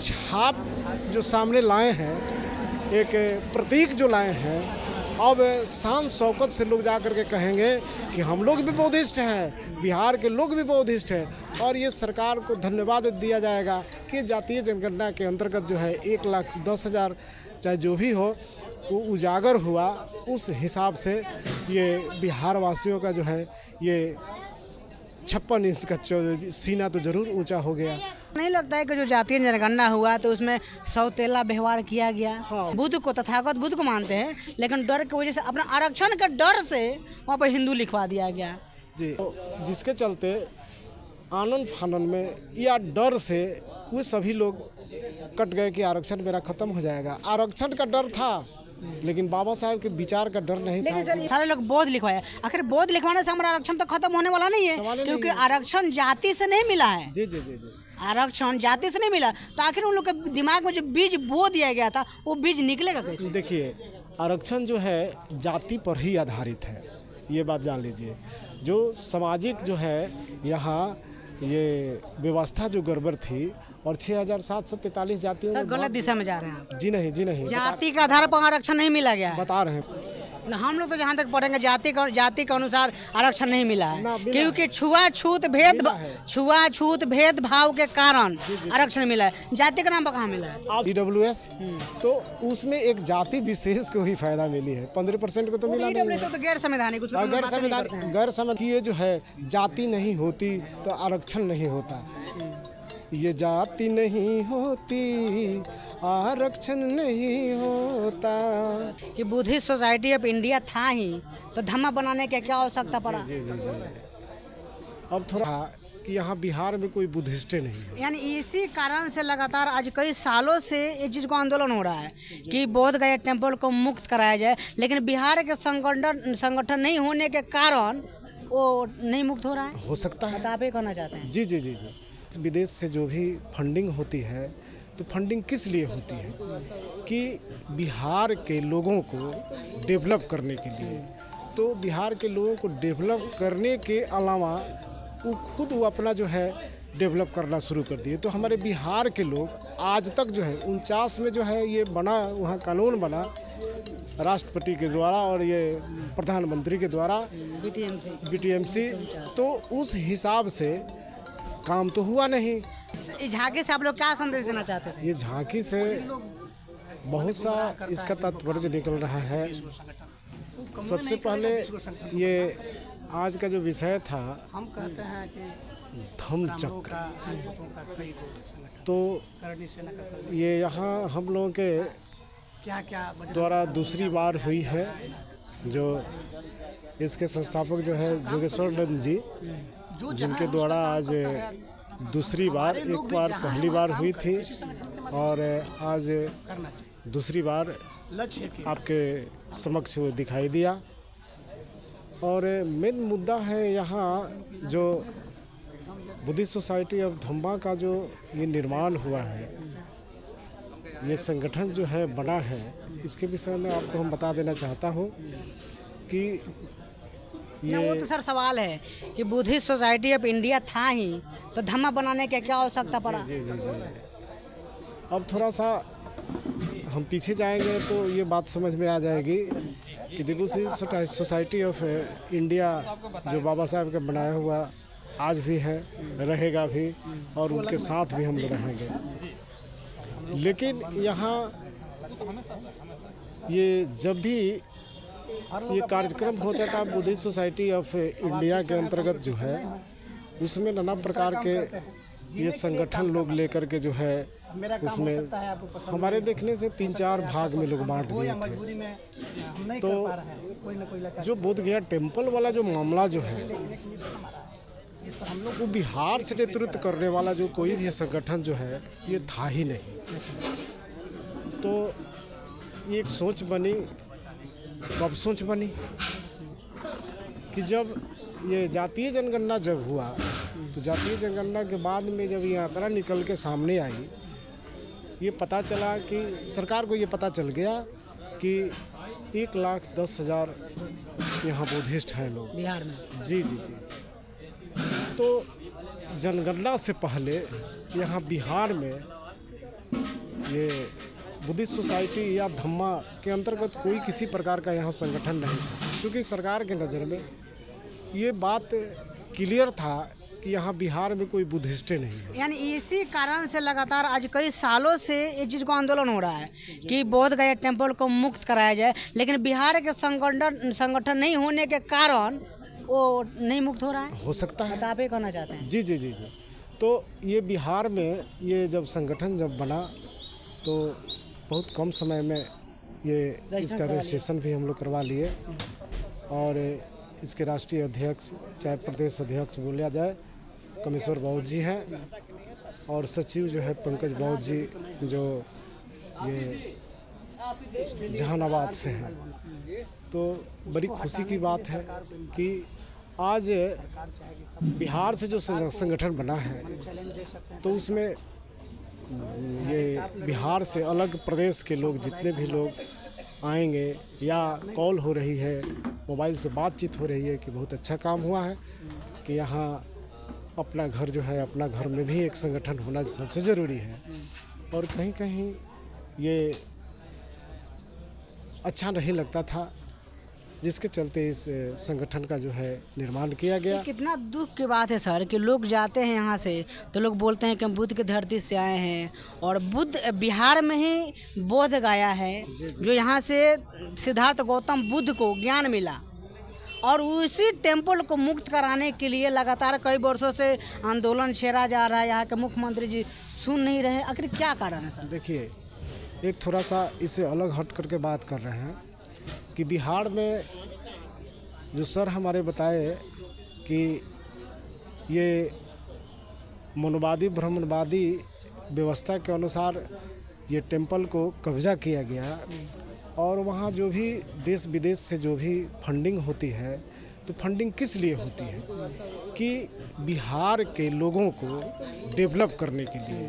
छाप जो सामने लाए हैं, एक प्रतीक जो लाए हैं, अब शान शौकत से लोग जा कर के कहेंगे कि हम लोग भी बौद्धिस्ट हैं, बिहार के लोग भी बौद्धिस्ट हैं। और ये सरकार को धन्यवाद दिया जाएगा कि जातीय जनगणना के अंतर्गत जो है 1,10,000 चाहे जो भी हो वो उजागर हुआ, उस हिसाब से ये बिहार वासियों का जो है ये 56 इंच का सीना तो ज़रूर ऊंचा हो गया। नहीं लगता है कि जो जातीय जनगणना हुआ तो उसमें सौतेला व्यवहार किया गया? हाँ। बुद्ध को, तथागत बुद्ध को मानते हैं, लेकिन डर की वजह से, अपना आरक्षण के डर से वहाँ पर हिंदू लिखवा दिया गया जी, तो जिसके चलते आनन फानन में या डर से वो सभी लोग कट गए कि आरक्षण मेरा खत्म हो जाएगा। आरक्षण का डर था, लेकिन बाबा साहब के विचार का डर नहीं लेकिन था। सर सारे लोग बौद्ध लिखवाए, आखिर बौद्ध लिखवाने से हमारा आरक्षण तो खत्म होने वाला नहीं सवाल है, ही क्योंकि नहीं है। आरक्षण जाति से नहीं मिला है। जी जी जी जी आरक्षण जाति से नहीं मिला, तो आखिर उन लोग के दिमाग में जो बीज बो दिया गया था वो बीज निकलेगा कैसे? देखिए, आरक्षण जो है जाति पर ही आधारित है, ये बात जान लीजिए। जो सामाजिक जो है यहाँ ये व्यवस्था जो गड़बड़ थी, और 6,743 जातियों सर में गलत दिशा में जा रहे हैं आप। जी नहीं जी नहीं, जाति के आधार पर आरक्षण नहीं मिला गया है। बता रहे हैं। हम लोग तो जहाँ तक पढ़ेंगे जाति के अनुसार आरक्षण नहीं मिला ना, है, मिला क्योंकि है। छुआछूत भेदभाव के कारण आरक्षण मिला है। जाति के नाम पर कहाँ मिला है? EWS तो उसमें एक जाति विशेष को ही फायदा मिली है, 15% को तो मिला नहीं है। तो गैर संवैधानिक, कुछ और गैर बातें नहीं करते संवैधानिक, हैं। गैर संवैधानिक, ये जो है जाति नहीं होती तो आरक्षण नहीं होता। ये जाति नहीं होती आरक्षण नहीं होता। कि बुद्धिस्ट सोसाइटी ऑफ इंडिया था ही तो धम्मा बनाने की क्या आवश्यकता पड़ा? जी जी जी। अब थोड़ा कि यहाँ बिहार में कोई बुद्धिस्टे नहीं है। यानी इसी कारण से लगातार आज कई सालों से ये चीज़ को आंदोलन हो रहा है कि बोध गया टेम्पल को मुक्त कराया जाए, लेकिन बिहार के संगठन नहीं होने के कारण वो नहीं मुक्त हो रहा है। हो सकता है। तो आप ये कहना चाहते हैं? जी जी जी जी। विदेश से जो भी फंडिंग होती है तो फंडिंग किस लिए होती है कि बिहार के लोगों को डेवलप करने के लिए। तो बिहार के लोगों को डेवलप करने के अलावा वो अपना जो है डेवलप करना शुरू कर दिए। तो हमारे बिहार के लोग आज तक जो है 49 में जो है ये बना, वहाँ कानून बना राष्ट्रपति के द्वारा और ये प्रधानमंत्री के द्वारा, BTMC, तो उस हिसाब से काम तो हुआ नहीं। इस झांकी से आप लोग क्या संदेश देना चाहते थे? ये झांकी से बहुत सा इसका तात्पर्य निकल रहा है। सबसे पहले ये आज का जो विषय था, हम कहते हैं कि धम्म चक्र, तो ये यहाँ हम लोगों के क्या द्वारा दूसरी बार हुई है। जो इसके संस्थापक जो है जोगेश्वर नंद जी, जिनके द्वारा आज दूसरी बार, एक बार पहली बार हुई थी और आज दूसरी बार आपके समक्ष वो दिखाई दिया। और मेन मुद्दा है यहाँ जो बुद्धिस्ट सोसाइटी ऑफ धम्मा का जो ये निर्माण हुआ है, ये संगठन जो है बना है, इसके विषय में आपको हम बता देना चाहता हूँ कि वो तो सर सवाल है कि बुद्धिस्ट सोसाइटी ऑफ इंडिया था ही तो धम्मा बनाने की क्या आवश्यकता पड़ा? जी जी जी। अब थोड़ा सा हम पीछे जाएंगे तो ये बात समझ में आ जाएगी कि बुद्धिस्ट सोसाइटी ऑफ इंडिया जो बाबा साहब का बनाया हुआ आज भी है, रहेगा भी, और उनके साथ भी हम लोग रहेंगे। लेकिन यहाँ ये जब भी ये कार्यक्रम होता था बुद्धिस्ट सोसाइटी ऑफ इंडिया के अंतर्गत जो है, उसमें नाना प्रकार के ये संगठन लोग लेकर के जो है, उसमें हमारे देखने से 3-4 भाग में लोग बांट दिए थे। तो जो बोध गया टेम्पल वाला जो मामला जो है, वो बिहार से नेतृत्व करने वाला जो कोई भी संगठन जो है ये था ही नहीं। तो ये एक सोच बनी, कब सोच बनी कि जब ये जातीय जनगणना जब हुआ, तो जातीय जनगणना के बाद में जब ये आंकड़ा निकल के सामने आई, ये पता चला कि सरकार को ये पता चल गया कि 1,10,000 यहाँ बुद्धिस्ट हैं लोग बिहार में। जी जी जी। तो जनगणना से पहले यहाँ बिहार में ये बुद्धिस्ट सोसाइटी या धम्मा के अंतर्गत कोई किसी प्रकार का यहाँ संगठन नहीं था, क्योंकि सरकार के नज़र में ये बात क्लियर था कि यहाँ बिहार में कोई बुद्धिस्टे नहीं है। यानी इसी कारण से लगातार आज कई सालों से ये चीज़ को आंदोलन हो रहा है कि बोध गया टेम्पल को मुक्त कराया जाए, लेकिन बिहार के संगठन नहीं होने के कारण वो नहीं मुक्त हो रहा है। हो सकता है, तो आप ये कहना चाहते हैं? जी जी जी जी। तो ये बिहार में ये जब संगठन जब बना तो बहुत कम समय में ये इसका रजिस्ट्रेशन भी हम लोग करवा लिए, और इसके राष्ट्रीय अध्यक्ष चाहे प्रदेश अध्यक्ष बोला जाए कमेश्वर बौद्ध जी हैं, और सचिव जो है पंकज बौद्ध जी जो ये जहानाबाद से हैं। तो बड़ी खुशी की बात है कि आज बिहार से जो संगठन बना है तो उसमें ये बिहार से अलग प्रदेश के लोग जितने भी लोग आएंगे या कॉल हो रही है, मोबाइल से बातचीत हो रही है कि बहुत अच्छा काम हुआ है कि यहाँ अपना घर जो है, अपना घर में भी एक संगठन होना सबसे ज़रूरी है। और कहीं कहीं ये अच्छा नहीं लगता था, जिसके चलते इस संगठन का जो है निर्माण किया गया। कितना दुख की बात है सर कि लोग जाते हैं यहाँ से तो लोग बोलते हैं कि हम बुद्ध की धरती से आए हैं, और बुद्ध बिहार में ही बोध गया है, जो यहाँ से सिद्धार्थ गौतम बुद्ध को ज्ञान मिला, और उसी टेम्पल को मुक्त कराने के लिए लगातार कई वर्षों से आंदोलन छेड़ा जा रहा है। यहाँ के मुख्यमंत्री जी सुन नहीं रहे, आखिर क्या कारण है सर? देखिए, एक थोड़ा सा इससे अलग हट करके बात कर रहे हैं कि बिहार में जो सर हमारे बताए कि ये मनोवादी ब्राह्मणवादी व्यवस्था के अनुसार ये टेम्पल को कब्जा किया गया, और वहाँ जो भी देश विदेश से जो भी फंडिंग होती है तो फंडिंग किस लिए होती है कि बिहार के लोगों को डेवलप करने के लिए।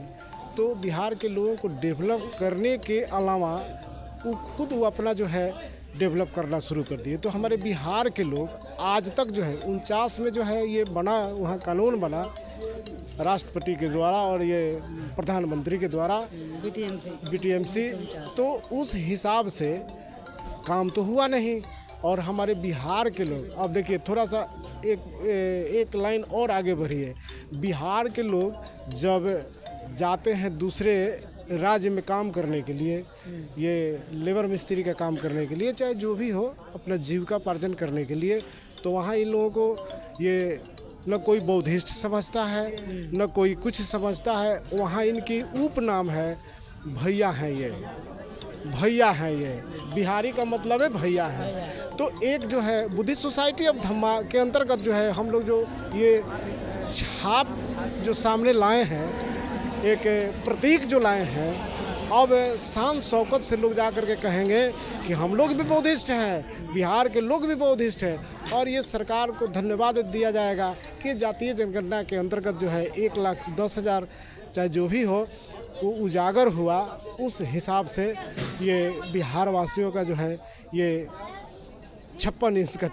तो बिहार के लोगों को डेवलप करने के अलावा वो अपना जो है डेवलप करना शुरू कर दिए। तो हमारे बिहार के लोग आज तक जो है 49 में जो है ये बना, वहाँ कानून बना राष्ट्रपति के द्वारा और ये प्रधानमंत्री के द्वारा बीटीएमसी, तो उस हिसाब से काम तो हुआ नहीं। और हमारे बिहार के लोग, अब देखिए थोड़ा सा एक लाइन और आगे बढ़िए, बिहार के लोग जब जाते हैं दूसरे राज्य में काम करने के लिए, ये लेबर मिस्त्री का काम करने के लिए, चाहे जो भी हो, अपना जीविकापार्जन करने के लिए, तो वहाँ इन लोगों को ये न कोई बौद्धिस्ट समझता है न कोई कुछ समझता है। वहाँ इनकी उपनाम है भैया हैं, ये भैया हैं, ये बिहारी का मतलब है भैया है। तो एक जो है बुद्धिस्ट सोसाइटी ऑफ धम्मा के अंतर्गत जो है हम लोग जो ये छाप जो सामने लाए हैं, एक प्रतीक जो लाए हैं, अब शान शौकत से लोग जा कर के कहेंगे कि हम लोग भी बौद्धिस्ट हैं, बिहार के लोग भी बौद्धिस्ट हैं। और ये सरकार को धन्यवाद दिया जाएगा कि जातीय जनगणना के अंतर्गत जो है 1,10,000 चाहे जो भी हो वो उजागर हुआ, उस हिसाब से ये बिहार वासियों का जो है ये 56 इंच का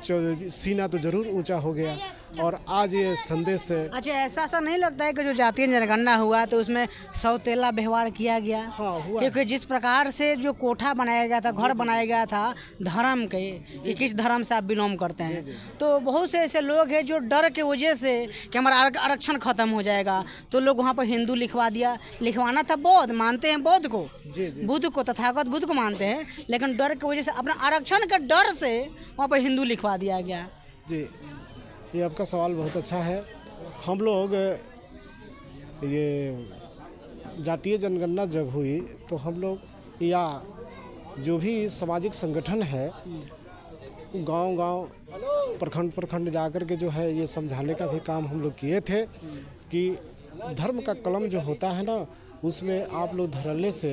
सीना तो जरूर ऊंचा हो गया। और आज ये संदेश से अच्छा, ऐसा नहीं लगता है कि जो जातीय जनगणना हुआ तो उसमें सौतेला व्यवहार किया गया? हाँ, हुआ। क्योंकि जिस प्रकार से जो कोठा बनाया गया था, घर बनाया गया था धर्म के कि किस धर्म से आप बिलोंग करते हैं, तो बहुत से ऐसे लोग हैं जो डर के वजह से कि हमारा आरक्षण खत्म हो जाएगा, तो लोग वहाँ पर हिंदू लिखवा दिया। लिखवाना था बौद्ध, मानते हैं बौद्ध को, बुद्ध को, तथागत बुद्ध को मानते हैं, लेकिन डर की वजह से, अपना आरक्षण के डर से वहाँ पर हिंदू लिखवा दिया गया। जी, ये आपका सवाल बहुत अच्छा है। हम लोग ये जातीय जनगणना जब हुई तो हम लोग या जो भी सामाजिक संगठन है गांव-गांव, प्रखंड जा कर के जो है ये समझाने का भी काम हम लोग किए थे कि धर्म का कलम जो होता है ना, उसमें आप लोग धड़ल्ले से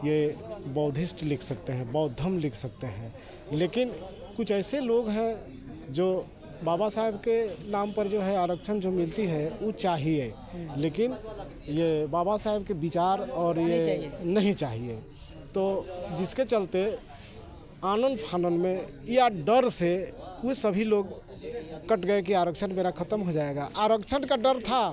ये बौद्धिस्ट लिख सकते हैं, बौद्धम लिख सकते हैं, लेकिन कुछ ऐसे लोग हैं जो बाबा साहब के नाम पर जो है आरक्षण जो मिलती है वो चाहिए, लेकिन ये बाबा साहब के विचार और ये नहीं चाहिए। तो जिसके चलते आनन फानन में या डर से वो सभी लोग कट गए कि आरक्षण मेरा ख़त्म हो जाएगा। आरक्षण का डर था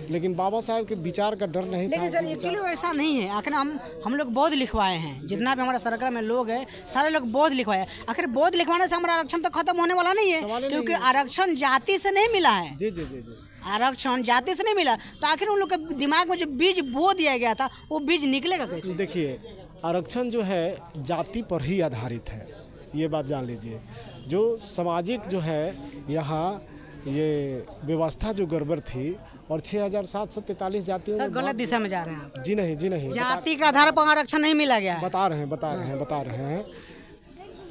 लेकिन बाबा साहब के विचार का डर नहीं था। लेकिन सर एक्चुअली ऐसा नहीं है। आखिर हम लोग बौद्ध लिखवाए हैं, जितना भी हमारा सर्कल में लोग हैं सारे लोग बौद्ध लिखवाए हैं। आखिर बौद्ध लिखवाने से हमारा आरक्षण तो खत्म होने वाला नहीं सवाल है, ही क्योंकि नहीं है। आरक्षण जाति से नहीं मिला है। जी जी जी जी। आरक्षण जाति से नहीं मिला, तो आखिर उन लोग के दिमाग में जो बीज बो दिया गया था वो बीज निकलेगा कैसे? देखिए, आरक्षण जो है जाति पर ही आधारित है, ये बात जान लीजिए। जो सामाजिक जो है यहाँ ये व्यवस्था जो गड़बड़ थी और 6743 जातियों सर में गलत दिशा में जा रहे हैं आप। जी नहीं जी नहीं, जाति के आधार पर आरक्षण नहीं मिला गया है। बता रहे हैं।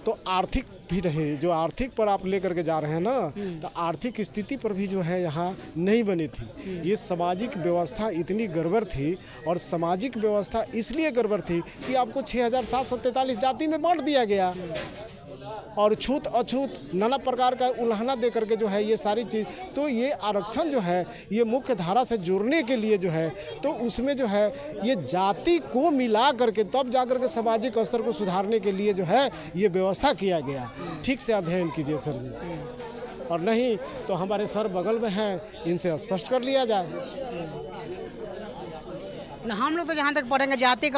तो आर्थिक भी नहीं, जो आर्थिक पर आप लेकर के जा रहे हैं ना, तो आर्थिक स्थिति पर भी जो है यहाँ नहीं बनी थी। ये सामाजिक व्यवस्था इतनी गड़बड़ थी, और सामाजिक व्यवस्था इसलिए गड़बड़ थी कि आपको 6743 जाति में बांट दिया गया, और छूत अछूत नाना प्रकार का उल्लंघना दे करके जो है ये सारी चीज़। तो ये आरक्षण जो है ये मुख्य धारा से जुड़ने के लिए जो है, तो उसमें जो है ये जाति को मिला करके तब जा करके सामाजिक स्तर को सुधारने के लिए जो है ये व्यवस्था किया गया। ठीक से अध्ययन कीजिए सर जी, और नहीं तो हमारे सर बगल में हैं, इनसे स्पष्ट कर लिया जाए। हम लोग तो जहाँ तक पढ़ेंगे जाति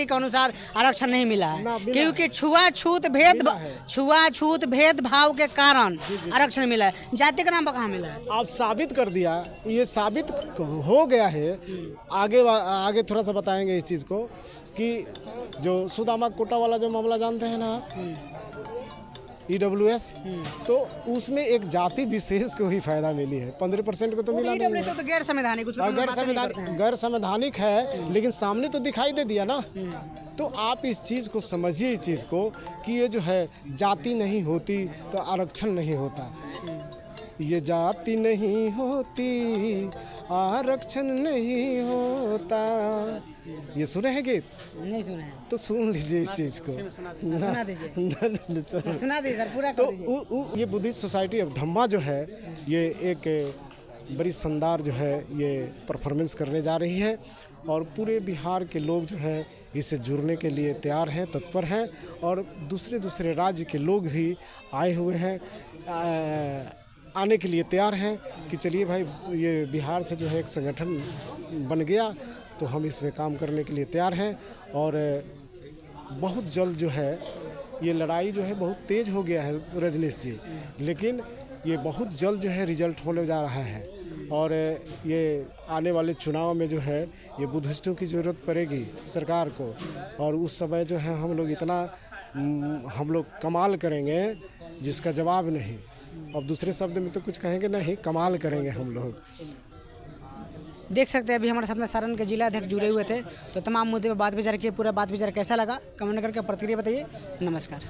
के अनुसार आरक्षण नहीं मिला है, ना, मिला क्योंकि है। छुआछूत भेदभाव के कारण आरक्षण मिला है। जाति के नाम पर कहाँ मिला है? आप साबित कर दिया, ये साबित हो गया है। आगे थोड़ा सा बताएंगे इस चीज़ को कि जो सुदामा कोटा वाला जो मामला जानते हैं ना आप, EWS, तो उसमें एक जाति विशेष को ही फायदा मिली है, 15% को तो मिला नहीं है। तो गैर संवैधानिक, गैर संवैधानिक है, लेकिन सामने तो दिखाई दे दिया ना। तो आप इस चीज़ को समझिए, इस चीज़ को कि ये जो है जाति नहीं होती तो आरक्षण नहीं होता। ये जाति नहीं होती आरक्षण नहीं होता। ये सुने हैं गीत? नहीं सुना है। तो सुन लीजिए इस चीज़ को। सुना दीजिए। सुना दीजिए सर, पूरा तो कर दीजिए। ये बुद्धिस्ट सोसाइटी ऑफ धम्मा जो है ये एक बड़ी शानदार जो है ये परफॉर्मेंस करने जा रही है, और पूरे बिहार के लोग जो हैं इससे जुड़ने के लिए तैयार हैं, तत्पर हैं, और दूसरे राज्य के लोग भी आए हुए हैं, आने के लिए तैयार हैं कि चलिए भाई ये बिहार से जो है एक संगठन बन गया तो हम इसमें काम करने के लिए तैयार हैं। और बहुत जल्द जो है ये लड़ाई जो है बहुत तेज़ हो गया है रजनीश जी, लेकिन ये बहुत जल्द जो है रिजल्ट होने जा रहा है। और ये आने वाले चुनाव में जो है ये बुद्धिस्टों की ज़रूरत पड़ेगी सरकार को, और उस समय जो है हम लोग कमाल करेंगे जिसका जवाब नहीं। अब दूसरे शब्द में तो कुछ कहेंगे नहीं, कमाल करेंगे हम लोग। देख सकते हैं अभी हमारे साथ में सारण के जिला अध्यक्ष जुड़े हुए थे, तो तमाम मुद्दे पर बात विचार किए। पूरा बात विचार कैसा लगा कमेंट करके प्रतिक्रिया बताइए। नमस्कार।